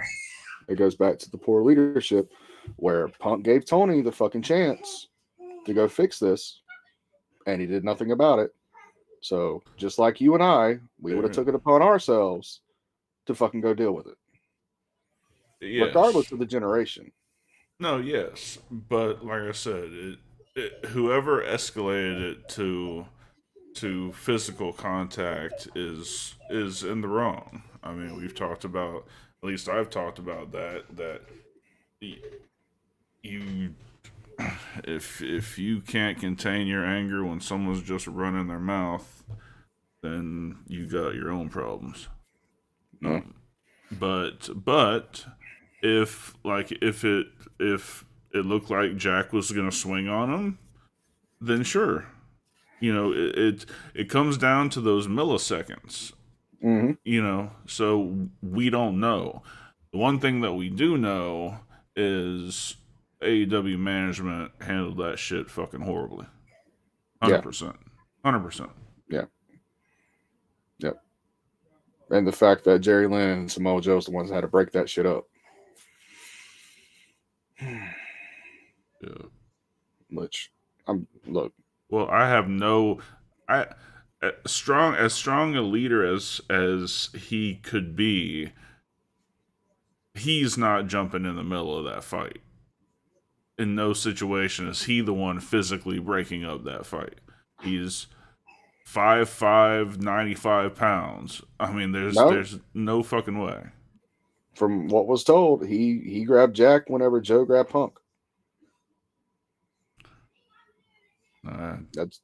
it goes back to the poor leadership where Punk gave Tony the fucking chance to go fix this, and he did nothing about it. So just like you and I, we would have took it upon ourselves to fucking go deal with it, yes, regardless of the generation. no, yes, but like I said, whoever escalated it to physical contact is in the wrong. I mean, we've talked about, at least I've talked about that you if you can't contain your anger when someone's just running their mouth, then you got your own problems. No. But if it looked like Jack was gonna swing on him, then sure. It comes down to those milliseconds. Mm-hmm. So we don't know. The one thing that we do know is AEW management handled that shit fucking horribly. Yeah. 100%. 100%. Yeah. Yep. And the fact that Jerry Lynn and Samoa Joe's the ones that had to break that shit up. Yeah. Which look. Well, I have no I as strong a leader as he could be, he's not jumping in the middle of that fight. In no situation is he the one physically breaking up that fight. He's 5'5", 95 pounds. I mean, No. there's no fucking way. From what was told, he grabbed Jack whenever Joe grabbed Punk. That's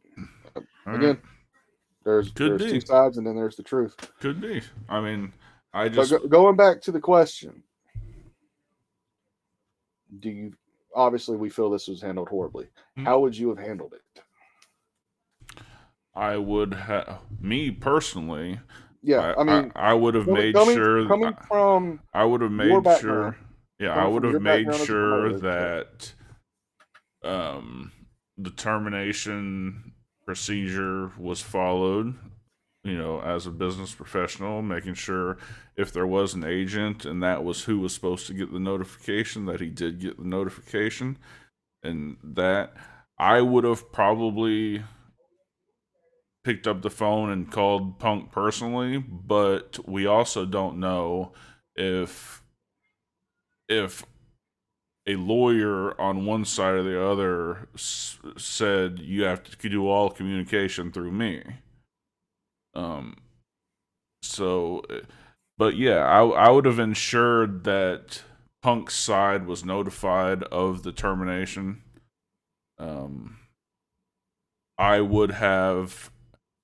again. Right. There's Could be. two sides, and then there's the truth. Could be. I mean, I But just going back to the question, do you obviously we feel this was handled horribly? How would you have handled it? I would have me personally. Yeah, I mean, I would have made sure. Coming from I would have your made background, sure. Yeah, I would have your made background as a sure promoter, that the termination procedure was followed. As a business professional, making sure if there was an agent and that was who was supposed to get the notification, that he did get the notification, and that I would have probably picked up the phone and called Punk personally, but we also don't know if a lawyer on one side or the other said you have to do all communication through me. So, but yeah, I would have ensured that Punk's side was notified of the termination. I would have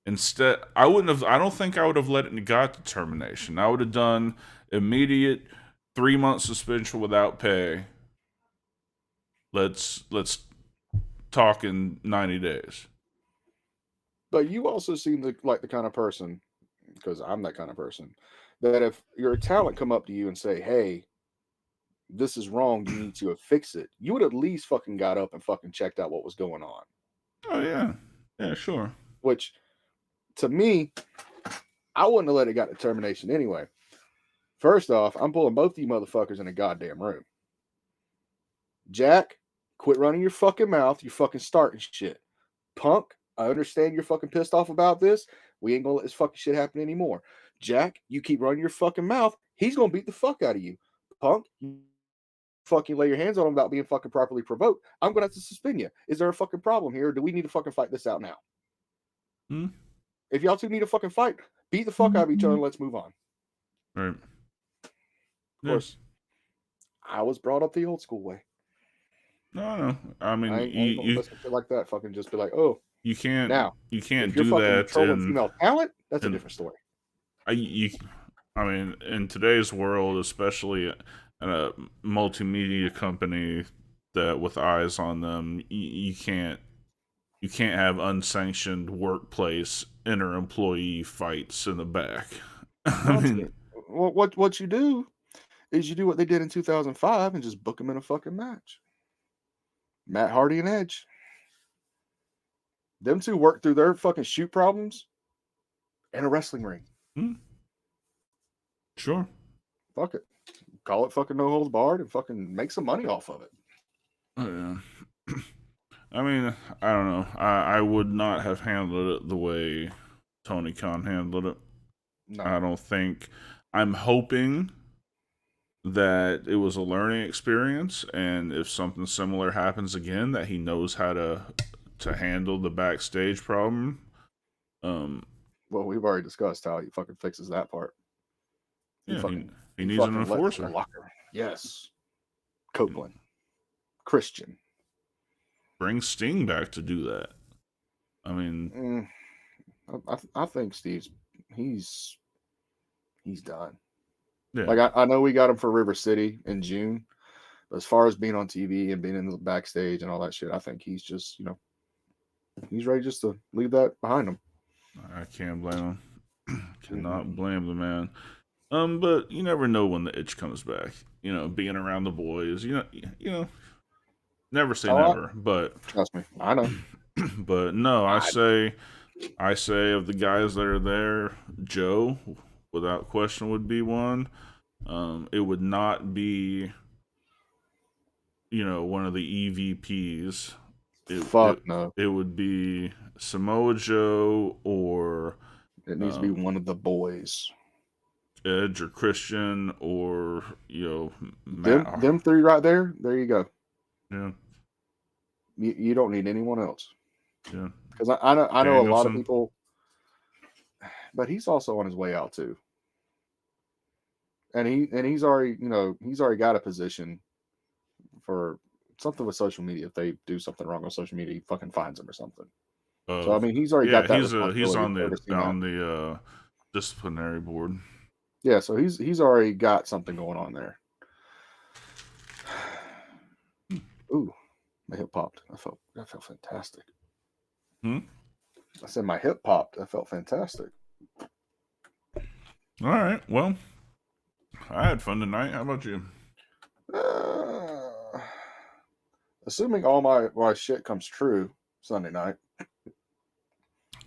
instead. I don't think I would have let it got to termination. I would have done immediate 3-month suspension without pay. Let's talk in 90 days. but you also seem like the kind of person, because I'm that kind of person, that if your talent come up to you and say, "Hey, this is wrong, you need to fix it," you would at least fucking got up and fucking checked out what was going on. Oh yeah, sure. Which, to me, I wouldn't have let it got to termination anyway. First off, I'm pulling both of you motherfuckers in a goddamn room. Jack, Quit running your fucking mouth. You're fucking starting shit. Punk, I understand you're fucking pissed off about this. We ain't gonna let this fucking shit happen anymore. Jack, you keep running your fucking mouth. He's gonna beat the fuck out of you. Punk, you fucking lay your hands on him without being fucking properly provoked. I'm gonna have to suspend you. Is there a fucking problem here? Or do we need to fucking fight this out now? If y'all two need to fucking fight, beat the fuck out of each other and let's move on. Right. Of course, I was brought up the old school way. No. I mean, I ain't gonna listen to shit like that. Fucking just be like, oh, you can't. now You can't if you're do fucking that. trolling female talent, that's a different story. I mean, in today's world, especially in a multimedia company that with eyes on them, you can't have unsanctioned workplace inter-employee fights in the back. I mean, what you do is you do what they did in 2005 and just book them in a fucking match. Matt Hardy and Edge. Them two work through their fucking shoot problems in a wrestling ring. Sure. Fuck it. Call it fucking no holds barred and fucking make some money off of it. Oh, yeah. I mean, I don't know. I would not have handled it the way Tony Khan handled it. No. I don't think. I'm hoping that it was a learning experience, and if something similar happens again, that he knows how to handle the backstage problem. Well, we've already discussed how he fucking fixes that part. He needs an enforcer. Yes. Copeland. Christian. Bring Sting back to do that. I mean, I think Steve's he's done. Yeah. Like I know we got him for River City in June, but as far as being on TV and being in the backstage and all that shit, I think he's just he's ready just to leave that behind him. I can't blame him. Cannot blame the man. But you never know when the itch comes back. Being around the boys. Never say never. But trust me, I know. But no, I say of the guys that are there, Joe, without question, would be one. It would not be, one of the EVPs. No. It would be Samoa Joe or it needs to be one of the boys. Edge or Christian or Matt. Them three right there. There you go. Yeah. You don't need anyone else. Yeah. Because I know a lot of people, but he's also on his way out too. And he's already got a position for something with social media. If they do something wrong on social media, he fucking finds them or something. So I mean, he's already got that. He's on the disciplinary board. Yeah, so he's already got something going on there. Ooh, my hip popped. That felt fantastic. I said my hip popped. That felt fantastic. All right. Well, I had fun tonight. How about you? Assuming all my shit comes true Sunday night.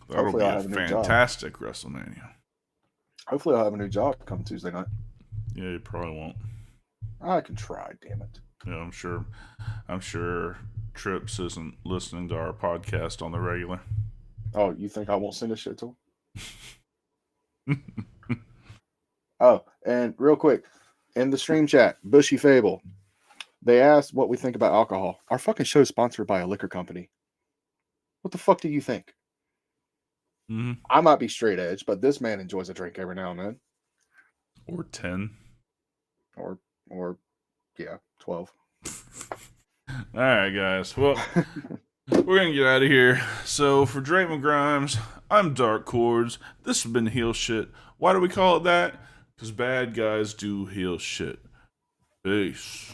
That'll be a fantastic WrestleMania. Hopefully I'll have a new job come Tuesday night. Yeah, you probably won't. I can try, damn it. Yeah, I'm sure Trips isn't listening to our podcast on the regular. Oh, you think I won't send this shit to him? Oh, and real quick, in the stream chat, Bushy Fable, they asked what we think about alcohol. Our fucking show is sponsored by a liquor company. What the fuck do you think? I might be straight edge, but this man enjoys a drink every now and then. Or 10. Or 12. All right, guys. Well, we're going to get out of here. So, for Draven Grimes, I'm Dark Chords. This has been Heel Shit. Why do we call it that? Because bad guys do heel shit. Peace.